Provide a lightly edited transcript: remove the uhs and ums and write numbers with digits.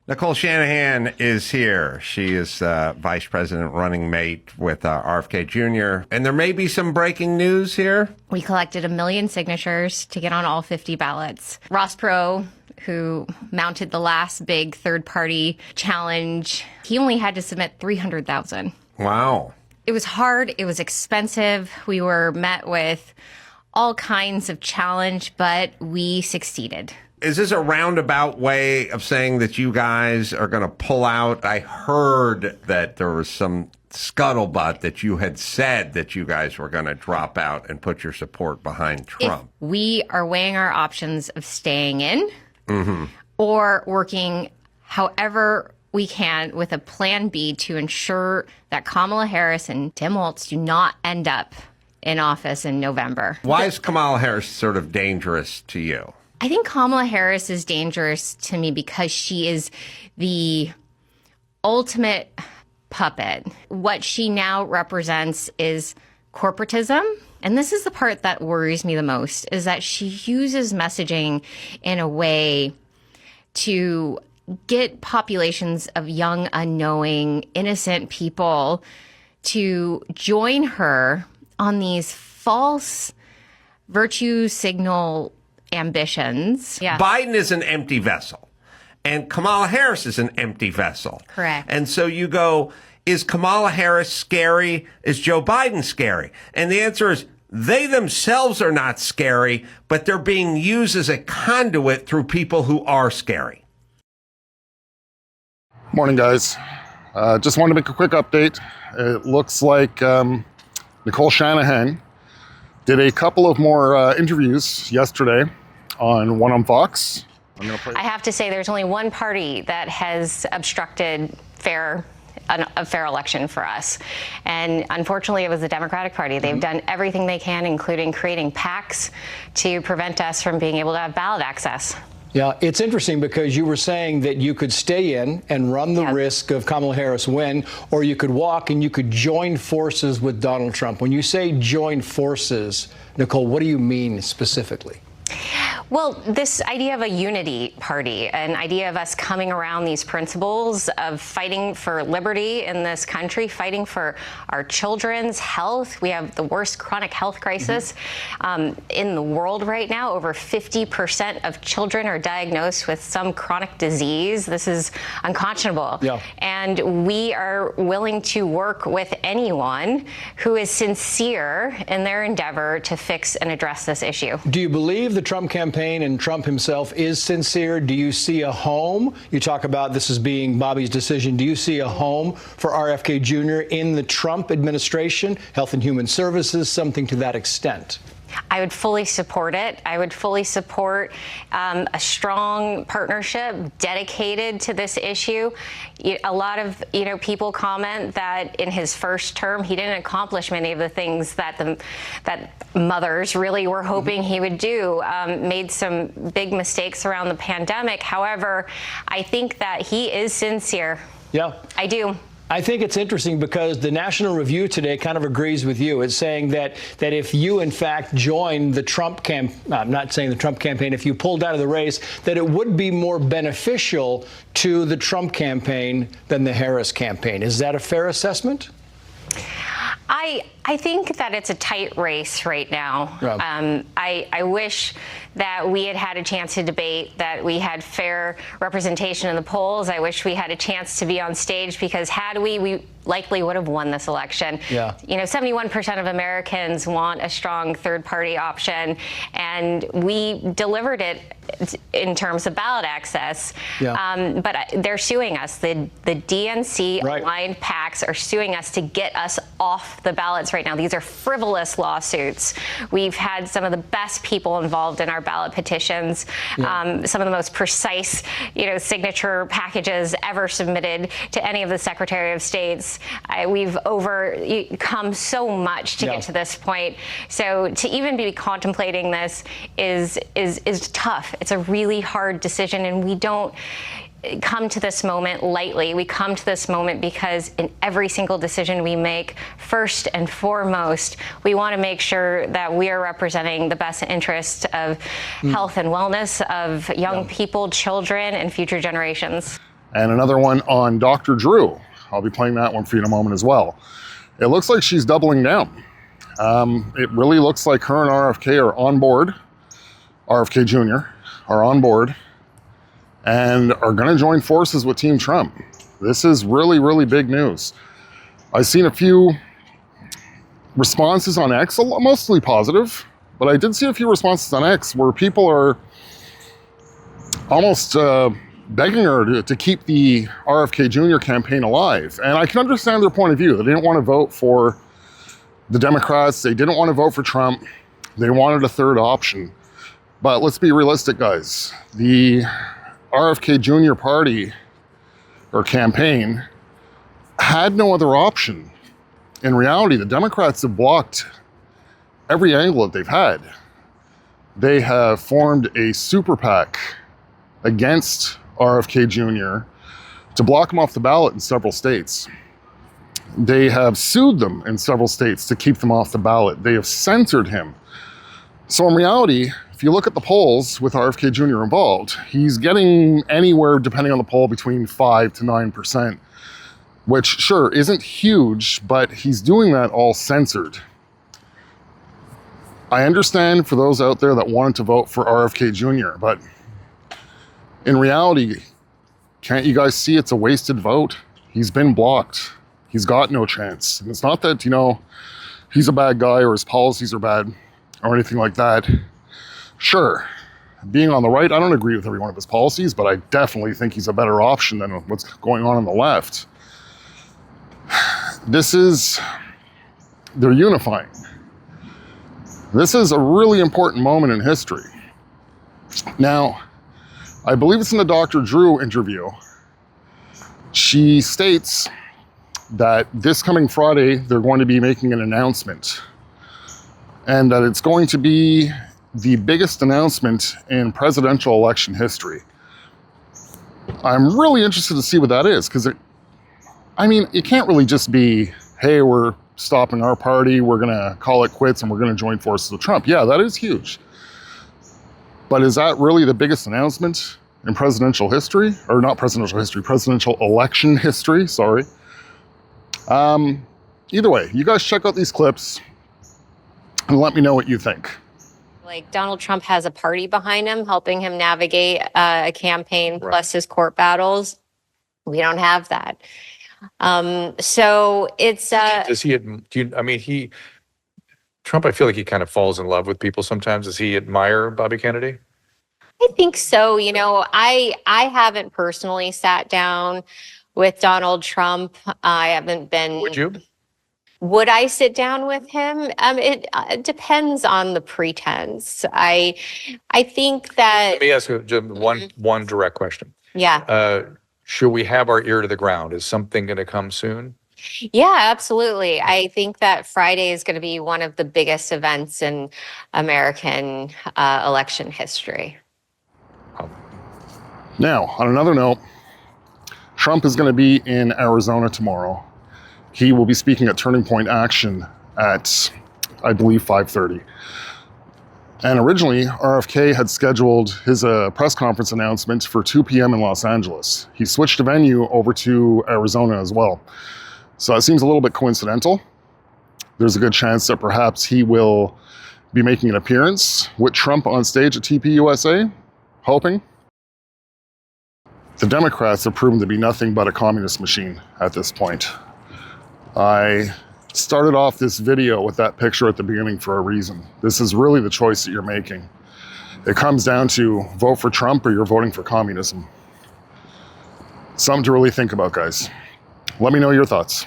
Nicole Shanahan is here. She is vice president running mate with RFK Jr. And there may be some breaking news here. We collected 1 million signatures to get on all 50 ballots. Ross Perot, who mounted the last big third-party challenge, he only had to submit 300,000. Wow. It was hard. It was expensive. We were met with all kinds of challenge, but we succeeded. Is this a roundabout way of saying that you guys are going to pull out? I heard that there was some scuttlebutt that you had said that you guys were going to drop out and put your support behind Trump. If we are weighing our options of staying in or working however we can with a plan B to ensure that Kamala Harris and Tim Walz do not end up in office in November. Why is Kamala Harris sort of dangerous to you? I think Kamala Harris is dangerous to me because she is the ultimate puppet. What she now represents is corporatism. And this is the part that worries me the most, is that she uses messaging in a way to get populations of young, unknowing, innocent people to join her on these false virtue signal ambitions. Yeah. Biden is an empty vessel, and Kamala Harris is an empty vessel. Correct. And so you go, is Kamala Harris scary? Is Joe Biden scary? And the answer is they themselves are not scary, but they're being used as a conduit through people who are scary. Morning, guys. Just wanted to make a quick update. It looks like Nicole Shanahan did a couple of more interviews yesterday on one on Fox. I have to say there's only one party that has obstructed a fair election for us. And unfortunately, it was the Democratic Party. They've done everything they can, including creating PACs to prevent us from being able to have ballot access. Yeah, it's interesting because you were saying that you could stay in and run the risk of Kamala Harris win, or you could walk and you could join forces with Donald Trump. When you say join forces, Nicole, what do you mean specifically? Well, this idea of a unity party, an idea of us coming around these principles of fighting for liberty in this country, fighting for our children's health. We have the worst chronic health crisis in the world right now. Over 50% of children are diagnosed with some chronic disease. This is unconscionable. Yeah. And we are willing to work with anyone who is sincere in their endeavor to fix and address this issue. Do you believe the Trump campaign and Trump himself is sincere? Do you see a home? You talk about this as being Bobby's decision. Do you see a home for RFK Jr. in the Trump administration, Health and Human Services, something to that extent? I would fully support it. I would fully support a strong partnership dedicated to this issue. A lot of people comment that in his first term he didn't accomplish many of the things that mothers really were hoping he would do. Made some big mistakes around the pandemic. However, I think that he is sincere. Yeah, I do. I think it's interesting because the National Review today kind of agrees with you. It's saying that if you, in fact, join the Trump I'm not saying the Trump campaign, if you pulled out of the race, that it would be more beneficial to the Trump campaign than the Harris campaign. Is that a fair assessment? I think that it's a tight race right now. Yeah. I wish that we had a chance to debate, that we had fair representation in the polls. I wish we had a chance to be on stage, because had we likely would have won this election. Yeah. 71% of Americans want a strong third-party option, and we delivered it in terms of ballot access. Yeah. But they're suing us. The DNC-aligned PACs are suing us to get us off the ballots right now. These are frivolous lawsuits. We've had some of the best people involved in our ballot petitions, some of the most precise, signature packages ever submitted to any of the Secretary of States. We've overcome so much to get to this point. So to even be contemplating this is tough. It's a really hard decision, and we don't come to this moment lightly. We come to this moment because in every single decision we make, first and foremost, we want to make sure that we are representing the best interest of health and wellness of young people, children, and future generations. and another one on Dr. Drew. I'll be playing that one for you in a moment as well. It looks like she's doubling down. It really looks like her and RFK are on board. RFK Jr. are on board and are going to join forces with Team Trump. This is really, really big news. I've seen a few responses on X, mostly positive, but I did see a few responses on X where people are almost begging her to keep the RFK Jr. campaign alive. And I can understand their point of view. They didn't want to vote for the Democrats. They didn't want to vote for Trump. They wanted a third option. But let's be realistic, guys. The RFK Jr. party or campaign had no other option. In reality, the Democrats have blocked every angle that they've had. They have formed a super PAC against RFK Jr. to block him off the ballot in several states. They have sued them in several states to keep them off the ballot. They have censored him. So in reality, if you look at the polls with RFK Jr. involved, he's getting anywhere, depending on the poll, between 5 to 9%, which sure isn't huge, but he's doing that all censored. I understand for those out there that wanted to vote for RFK Jr., but in reality, can't you guys see it's a wasted vote? He's been blocked. He's got no chance. And it's not that, he's a bad guy or his policies are bad or anything like that. Sure, being on the right, I don't agree with every one of his policies, but I definitely think he's a better option than what's going on the left. They're unifying. This is a really important moment in history. Now, I believe it's in the Dr. Drew interview. She states that this coming Friday, they're going to be making an announcement, and that it's going to be the biggest announcement in presidential election history. I'm really interested to see what that is, because it can't really just be, hey, we're stopping our party, we're gonna call it quits, and we're gonna join forces with Trump. Yeah, that is huge. But is that really the biggest announcement in presidential history? Or not presidential history, presidential election history, sorry. Either way, you guys check out these clips and let me know what you think. Like Donald Trump has a party behind him, helping him navigate a campaign plus his court battles. We don't have that. So it's Trump, I feel like he kind of falls in love with people sometimes. Does he admire Bobby Kennedy? I think so. I haven't personally sat down with Donald Trump. I haven't been. Would you? Would I sit down with him? It depends on the pretense. I think that. Let me ask you just one direct question. Yeah. Should we have our ear to the ground? Is something going to come soon? Yeah, absolutely. I think that Friday is going to be one of the biggest events in American election history. Now, on another note, Trump is going to be in Arizona tomorrow. He will be speaking at Turning Point Action at, I believe, 5:30. And originally, RFK had scheduled his press conference announcement for 2 p.m. in Los Angeles. He switched the venue over to Arizona as well. So it seems a little bit coincidental. There's a good chance that perhaps he will be making an appearance with Trump on stage at TPUSA, hoping. The Democrats have proven to be nothing but a communist machine at this point. I started off this video with that picture at the beginning for a reason. This is really the choice that you're making. It comes down to vote for Trump or you're voting for communism. Something to really think about, guys. Let me know your thoughts.